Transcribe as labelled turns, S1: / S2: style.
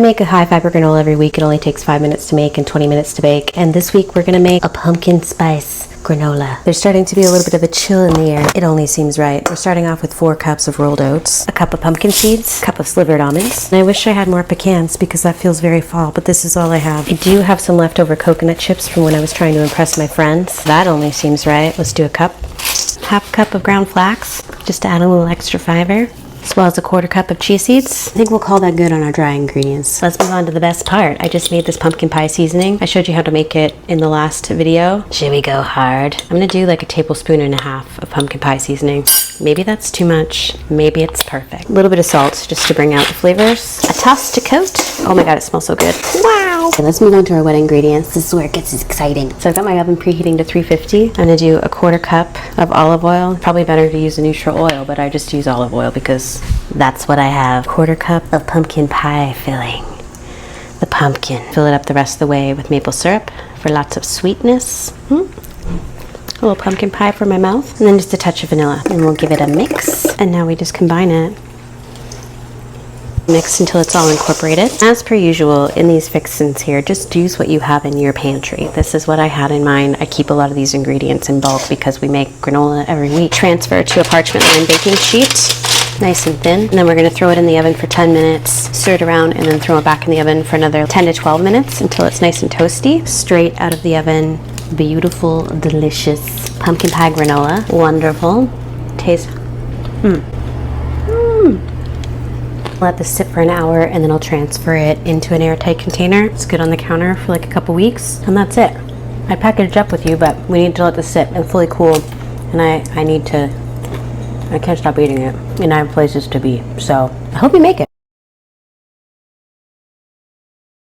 S1: make a high fiber granola every week. It only takes 5 minutes to make and 20 minutes to bake. And this week we're gonna make a pumpkin spice granola. There's starting to be a little bit of a chill in the air. It only seems right. We're starting off with 4 cups of rolled oats, a cup of pumpkin seeds, a cup of slivered almonds. And I wish I had more pecans because that feels very fall, but this is all I have. I do have some leftover coconut chips from when I was trying to impress my friends. That only seems right. Let's do a cup. Half cup of ground flax, just to add a little extra fiber, as well as a 1/4 cup of chia seeds. I think we'll call that good on our dry ingredients. Let's move on to the best part. I just made this pumpkin pie seasoning. I showed you how to make it in the last video. Should we go hard? I'm gonna do like 1.5 tablespoons of pumpkin pie seasoning. Maybe that's too much. Maybe it's perfect. A little bit of salt just to bring out the flavors. A toss to coat. Oh my god, it smells so good. Wow! Okay, let's move on to our wet ingredients. This is where it gets exciting. So I've got my oven preheating to 350. I'm gonna do a 1/4 cup of olive oil. Probably better to use a neutral oil, but I just use olive oil because that's what I have. 1/4 cup of pumpkin pie filling. The pumpkin. Fill it up the rest of the way with maple syrup for lots of sweetness. A little pumpkin pie for my mouth. And then just a touch of vanilla. And we'll give it a mix. And now we just combine it. Mix until it's all incorporated. As per usual, in these fixins here, just use what you have in your pantry. This is what I had in mind. I keep a lot of these ingredients in bulk because we make granola every week. Transfer to a parchment lined baking sheet. Nice and thin. And then we're going to throw it in the oven for 10 minutes, stir it around, and then throw it back in the oven for another 10 to 12 minutes until it's nice and toasty. Straight out of the oven. Beautiful, delicious pumpkin pie granola. Wonderful. Taste. Let this sit for an hour and then I'll transfer it into an airtight container. It's good on the counter for like a couple weeks and that's it. I packaged up with you, but we need to let this sit and fully cool. And I can't stop eating it and I have places to be. So I hope you make it.